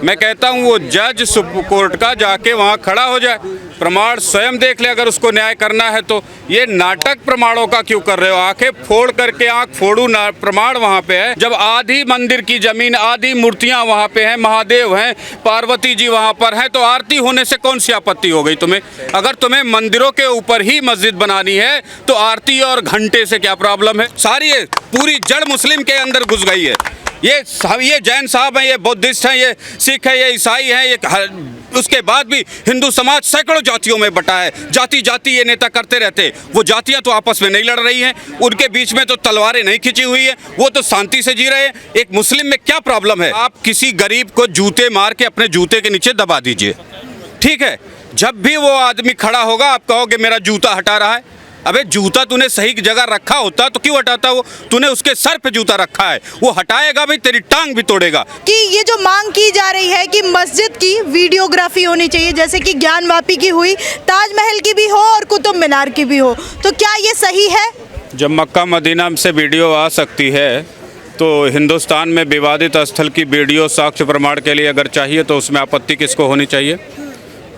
मैं कहता हूँ वो जज सुप्रीम कोर्ट का जाके वहाँ खड़ा हो जाए, प्रमाण स्वयं देख ले अगर उसको न्याय करना है तो। ये नाटक प्रमाणों का क्यों कर रहे हो? आंखें फोड़ करके आंख फोड़ू ना, प्रमाण वहाँ पे है। जब आधी मंदिर की जमीन, आधी मूर्तियाँ वहाँ पे हैं, महादेव हैं, पार्वती जी वहाँ पर हैं, तो आरती होने से कौन सी आपत्ति हो गई तुम्हें? अगर तुम्हें मंदिरों के ऊपर ही मस्जिद बनानी है तो आरती और घंटे से क्या प्रॉब्लम है? सारी पूरी जड़ मुस्लिम के अंदर घुस गई है। ये जैन साहब हैं, ये बुद्धिस्ट हैं, ये सिख है, ये ईसाई हैं, ये उसके बाद भी हिंदू समाज सैकड़ों जातियों में बटा है। जाति जाति ये नेता करते रहते, वो जातियां तो आपस में नहीं लड़ रही हैं, उनके बीच में तो तलवारें नहीं खिंची हुई है, वो तो शांति से जी रहे हैं। एक मुस्लिम में क्या प्रॉब्लम है? आप किसी गरीब को जूते मार के अपने जूते के नीचे दबा दीजिए, ठीक है? जब भी वो आदमी खड़ा होगा आप कहोगे मेरा जूता हटा रहा है। अबे जूता तूने सही जगह रखा होता तो क्यों हटाता? वो तूने उसके सर पे जूता रखा है, वो हटाएगा भी, तेरी टांग भी तोड़ेगा। कि ये जो मांग की जा रही है कि मस्जिद की वीडियोग्राफी होनी चाहिए, जैसे कि ज्ञानवापी की हुई, ताजमहल की भी हो और कुतुब मीनार की भी हो, तो क्या ये सही है? जब मक्का मदीना से वीडियो आ सकती है तो हिंदुस्तान में विवादित स्थल की वीडियो साक्ष्य प्रमाण के लिए अगर चाहिए तो उसमें आपत्ति किसको होनी चाहिए?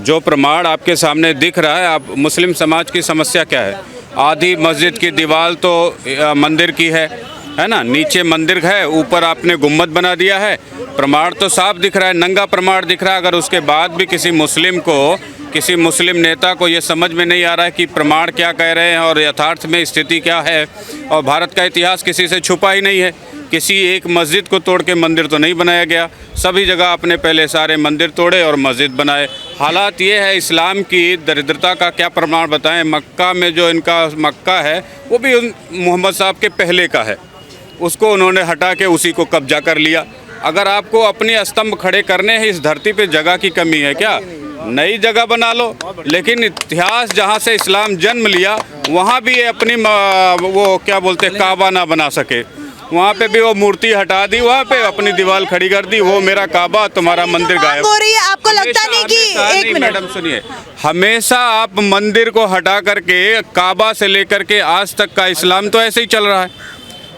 जो प्रमाण आपके सामने दिख रहा है, आप मुस्लिम समाज की समस्या क्या है? आधी मस्जिद की दीवार तो मंदिर की है ना, नीचे मंदिर है, ऊपर आपने गुम्बद बना दिया है। प्रमाण तो साफ दिख रहा है, नंगा प्रमाण दिख रहा है। अगर उसके बाद भी किसी मुस्लिम नेता को ये समझ में नहीं आ रहा है कि प्रमाण क्या कह रहे हैं और यथार्थ में स्थिति क्या है, और भारत का इतिहास किसी से छुपा ही नहीं है। किसी एक मस्जिद को तोड़ के मंदिर तो नहीं बनाया गया, सभी जगह आपने पहले सारे मंदिर तोड़े और मस्जिद बनाए। हालात ये है, इस्लाम की दरिद्रता का क्या प्रमाण बताएं? मक्का में जो इनका मक्का है वो भी मोहम्मद साहब के पहले का है, उसको उन्होंने हटा के उसी को कब्जा कर लिया। अगर आपको अपने स्तंभ खड़े करने हैं, इस धरती पे जगह की कमी है क्या? नई जगह बना लो। लेकिन इतिहास जहाँ से इस्लाम जन्म लिया वहाँ भी अपनी वो क्या बोलते काबा ना बना सके, वहाँ पे भी वो मूर्ति हटा दी, वहाँ पे अपनी दीवार खड़ी कर दी, वो मेरा काबा तुम्हारा मंदिर गायब हो रही है। आपको लगता नहीं कि एक मिनट मैडम सुनिए, हमेशा आप मंदिर को हटा करके काबा से लेकर के आज तक का इस्लाम तो ऐसे ही चल रहा है।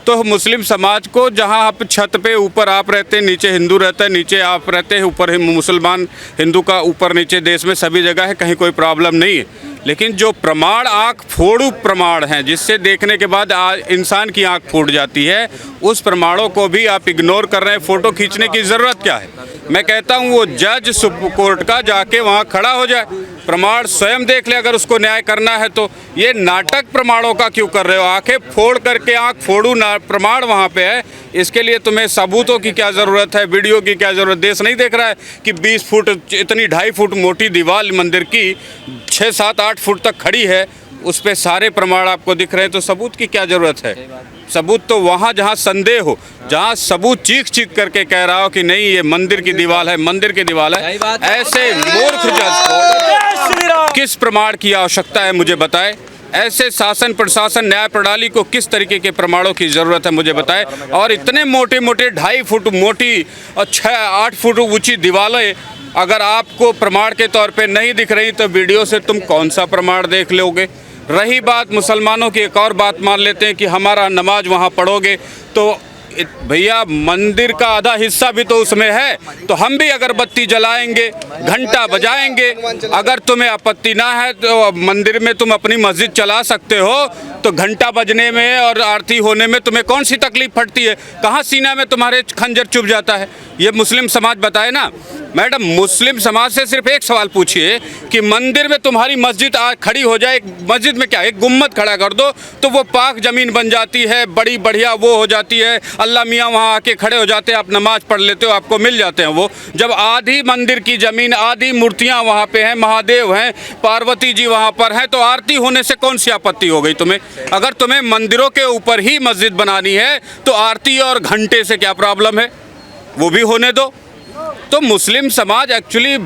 तो मुस्लिम समाज को जहाँ आप छत पे ऊपर आप रहते हैं, नीचे हिंदू रहता है, नीचे आप रहते हैं, ऊपर मुसलमान हिंदू का ऊपर नीचे देश में सभी जगह है, कहीं कोई प्रॉब्लम नहीं है। लेकिन जो प्रमाण आँख फोड़ू प्रमाण हैं, जिससे देखने के बाद इंसान की आँख फूट जाती है, उस प्रमाणों को भी आप इग्नोर कर रहे हैं। फ़ोटो खींचने की ज़रूरत क्या है? मैं कहता हूँ वो जज सुप्रीम कोर्ट का जाके वहाँ खड़ा हो जाए, प्रमाण स्वयं देख ले अगर उसको न्याय करना है तो। ये नाटक प्रमाणों का क्यों कर रहे हो? आंखें फोड़ करके आँख फोड़ू ना, प्रमाण वहाँ पे है। इसके लिए तुम्हें सबूतों की क्या ज़रूरत है, वीडियो की क्या ज़रूरत? देश नहीं देख रहा है कि 20 फुट इतनी 2.5 फुट मोटी दीवार मंदिर की 6, 7, 8 फुट तक खड़ी है, उस पे सारे प्रमाण आपको दिख रहे हैं, तो सबूत की क्या ज़रूरत है? सबूत तो वहाँ जहाँ संदेह हो, जहाँ सबूत चीख चीख करके कह रहा हो कि नहीं ये मंदिर की दीवार है, मंदिर की दीवार है। ऐसे मूर्ख जज को किस प्रमाण की आवश्यकता है मुझे बताए? ऐसे शासन प्रशासन न्याय प्रणाली को किस तरीके के प्रमाणों की ज़रूरत है मुझे बताए? और इतने मोटे मोटे 2.5 फुट मोटी और 6-8 फुट ऊंची दीवारें अगर आपको प्रमाण के तौर पे नहीं दिख रही तो वीडियो से तुम कौन सा प्रमाण देख लोगे? रही बात मुसलमानों की, एक और बात मान लेते हैं कि हमारा नमाज वहाँ पढ़ोगे, तो भैया मंदिर का आधा हिस्सा भी तो उसमें है, तो हम भी अगरबत्ती जलाएंगे, घंटा बजाएंगे। अगर तुम्हें आपत्ति ना है तो मंदिर में तुम अपनी मस्जिद चला सकते हो, तो घंटा बजने में और आरती होने में तुम्हें कौन सी तकलीफ फटती है? कहाँ सीना में तुम्हारे खंजर चुभ जाता है? ये मुस्लिम समाज बताए ना। मैडम, मुस्लिम समाज से सिर्फ एक सवाल पूछिए कि मंदिर में तुम्हारी मस्जिद खड़ी हो जाए, मस्जिद में क्या एक गुम्बद खड़ा कर दो तो वो पाक ज़मीन बन जाती है, बड़ी बढ़िया वो हो जाती है, अल्लाह मियाँ वहाँ आके खड़े हो जाते हैं, आप नमाज पढ़ लेते हो, आपको मिल जाते हैं वो। जब आधी मंदिर की ज़मीन, आधी मूर्तियाँ वहाँ पे हैं, महादेव हैं, पार्वती जी वहाँ पर हैं, तो आरती होने से कौन सी आपत्ति हो गई तुम्हें? अगर तुम्हें मंदिरों के ऊपर ही मस्जिद बनानी है तो आरती और घंटे से क्या प्रॉब्लम है? वो भी होने दो। तो मुस्लिम समाज एक्चुअली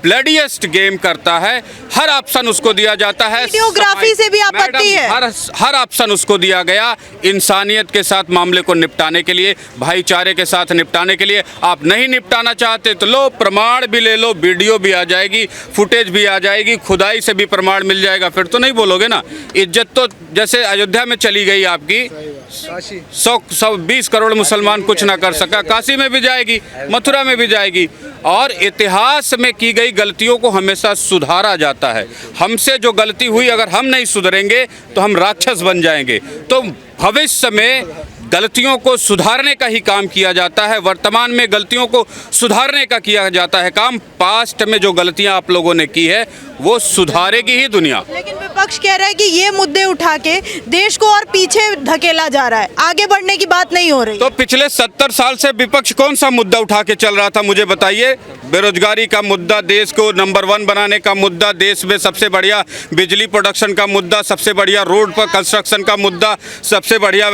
ब्लडीएस्ट गेम करता है, हर ऑप्शन उसको दिया जाता है। वीडियोग्राफी से भी आपत्ति है, हर ऑप्शन उसको दिया गया इंसानियत के साथ मामले को निपटाने के लिए, भाईचारे के साथ निपटाने के लिए। आप नहीं निपटाना चाहते तो लो, प्रमाण भी ले लो, वीडियो भी आ जाएगी, फुटेज भी आ जाएगी, खुदाई से भी प्रमाण मिल जाएगा, फिर तो नहीं बोलोगे ना। इज्जत तो जैसे अयोध्या में चली गई आपकी, 120 करोड़ मुसलमान कुछ ना कर सका। काशी में भी जाएगी, मथुरा में भी जाएगी। और इतिहास में की गई गलतियों को हमेशा सुधारा जाता है। हमसे जो गलती हुई, अगर हम नहीं सुधरेंगे तो हम राक्षस बन जाएंगे। तो भविष्य में गलतियों को सुधारने का ही काम किया जाता है। वर्तमान में गलतियों को सुधारने का किया जाता है काम। पास्ट में जो गलतियां आप लोगों ने की है वो सुधारेगी ही दुनिया। लेकिन विपक्ष कह रहा है कि ये मुद्दे उठा के देश को और पीछे धकेला जा रहा है, आगे बढ़ने की बात नहीं हो रही। तो पिछले 70 साल से विपक्ष कौन सा मुद्दा उठा के चल रहा था, मुझे बताइए। बेरोजगारी का मुद्दा, देश को नंबर 1 बनाने का मुद्दा, देश में सबसे बढ़िया बिजली प्रोडक्शन का मुद्दा, सबसे बढ़िया रोड पर कंस्ट्रक्शन का मुद्दा, सबसे बढ़िया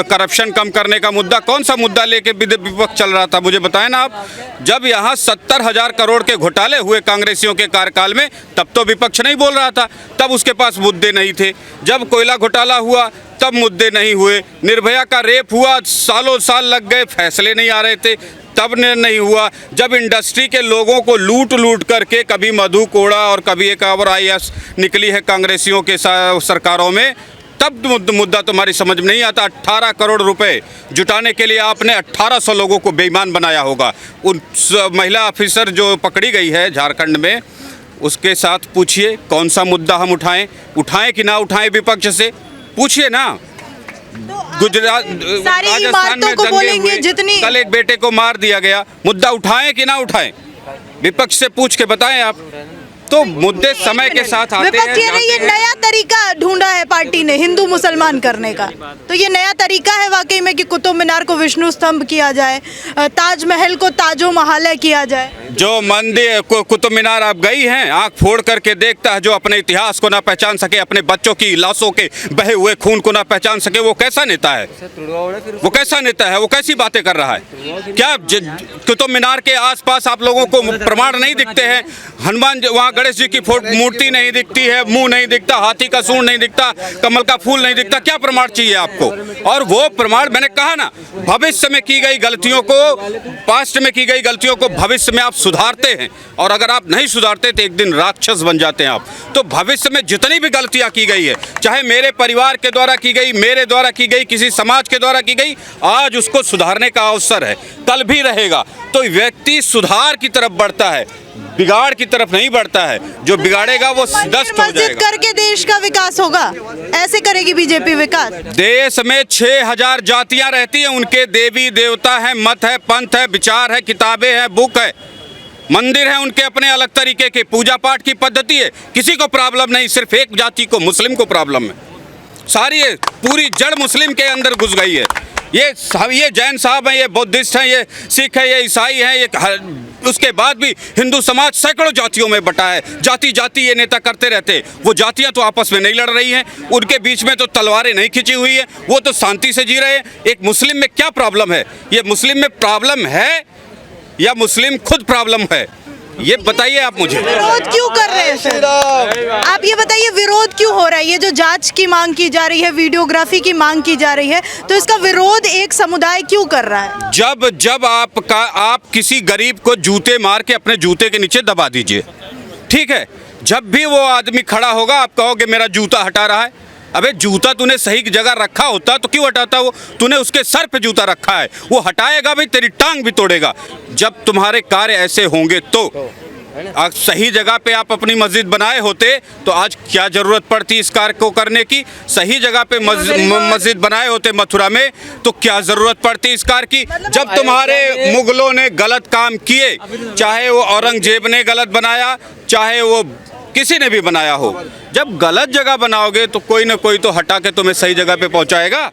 करप्शन कम करने का मुद्दा। कौन सा मुद्दा लेके विपक्ष चल रहा था, मुझे बताएं ना आप। जब यहाँ 70,000 करोड़ के घोटाले हुए कांग्रेसियों के कार्यकाल में, तब तो विपक्ष नहीं बोल रहा था, तब उसके पास मुद्दे नहीं थे। जब कोयला घोटाला हुआ तब मुद्दे नहीं हुए। निर्भया का रेप हुआ, सालों साल लग गए, फैसले नहीं आ रहे थे, तब नहीं हुआ। जब इंडस्ट्री के लोगों को लूट लूट करके कभी मधु कोड़ा और कभी एक और IAS निकली है कांग्रेसियों के सरकारों में, तब मुद्दा तुम्हारी समझ में नहीं आता। 18 करोड़ रुपए जुटाने के लिए आपने 1800 लोगों को बेईमान बनाया होगा। उन महिला ऑफिसर जो पकड़ी गई है झारखंड में, उसके साथ पूछिए कौन सा मुद्दा हम उठाएं कि ना उठाएं। विपक्ष से पूछिए ना। गुजरात, राजस्थान में दंगे हुए, कल एक बेटे को मार दिया गया, मुद्दा उठाएं कि ना उठाएं, विपक्ष से पूछ के बताएं आप। तो मुद्दे समय के साथ आते हैं। ये नया तरीका ढूंढा है पार्टी ने हिंदू मुसलमान करने का, तो ये नया तरीका है वाकई में कि कुतुब मीनार को विष्णु स्तंभ किया जाए, ताजमहल को ताजो महालय किया जाए। जो मंदिर कुतुब मीनार आप गई हैं, आंख फोड़ करके देखता है, जो अपने इतिहास को ना पहचान सके, अपने बच्चों की लाशों के बहे हुए खून को ना पहचान सके, वो कैसा नेता है? वो कैसा नेता है? वो कैसी बातें कर रहा है? क्या कुतुब मीनार के आसपास आप लोगों को प्रमाण नहीं दिखते हैं? हनुमान, वहाँ गणेश जी की मूर्ति नहीं दिखती है, मुंह नहीं दिखता, हाथी का सूंड नहीं दिखता, कमल का फूल नहीं दिखता। क्या प्रमाण चाहिए आपको? और वो प्रमाण, मैंने कहा ना, भविष्य में की गई गलतियों को, पास्ट में की गई गलतियों को भविष्य में आप सुधारते हैं। और अगर आप नहीं सुधारते तो एक दिन राक्षस बन जाते हैं आप। तो भविष्य में जितनी भी गलतियां की गई है, चाहे मेरे परिवार के द्वारा की गई, मेरे द्वारा की गई, किसी समाज के द्वारा की गई, आज उसको सुधारने का अवसर है, कल भी रहेगा। तो व्यक्ति सुधार की तरफ बढ़ता है, बिगाड़ की तरफ नहीं बढ़ता है। जो बिगाड़ेगा वो नष्ट हो जाएगा। करके देश का विकास होगा, ऐसे करेगी बीजेपी विकास। देश में 6000 जातियां रहती हैं, उनके देवी देवता है, मत है, पंथ है, विचार है, किताबें हैं, बुक है, मंदिर है, उनके अपने अलग तरीके के पूजा पाठ की पद्धति है। किसी को प्रॉब्लम नहीं, सिर्फ एक जाति को, मुस्लिम को प्रॉब्लम है। सारी पूरी जड़ मुस्लिम के अंदर घुस गई है। ये जैन साहब हैं, ये बुद्धिस्ट हैं, ये सिख है, ये ईसाई हैं, ये उसके बाद भी हिंदू समाज सैकड़ों जातियों में बटा है। जाति जाति ये नेता करते रहते। वो जातियां तो आपस में नहीं लड़ रही हैं, उनके बीच में तो तलवारें नहीं खिंची हुई है, वो तो शांति से जी रहे हैं। एक मुस्लिम में क्या प्रॉब्लम है? ये मुस्लिम में प्रॉब्लम है या मुस्लिम खुद प्रॉब्लम है? ये बताइए आप मुझे। विरोध क्यों कर रहे हैं सर? आप ये बताइए विरोध क्यों हो रहा है? ये जो जांच की मांग की जा रही है, वीडियोग्राफी की मांग की जा रही है, तो इसका विरोध एक समुदाय क्यों कर रहा है? जब आप किसी गरीब को जूते मार के अपने जूते के नीचे दबा दीजिए, ठीक है। जब भी वो आदमी खड़ा होगा, आप कहोगे मेरा जूता हटा रहा है। अबे जूता तूने सही जगह रखा होता तो क्यों हटाता? वो तूने उसके सर पे जूता रखा है, वो हटाएगा भी, तेरी टांग भी तोड़ेगा। जब तुम्हारे कार्य ऐसे होंगे तो सही जगह पे आप अपनी मस्जिद बनाए होते तो आज क्या जरूरत पड़ती इस कार्य को करने की? सही जगह पे मस्जिद बनाए होते मथुरा में तो क्या जरूरत पड़ती इस कार्य की? जब तुम्हारे मुगलों ने गलत काम किए, चाहे वो औरंगजेब ने गलत बनाया, चाहे वो किसी ने भी बनाया हो, जब गलत जगह बनाओगे तो कोई ना कोई तो हटा के तुम्हें सही जगह पे पहुंचाएगा।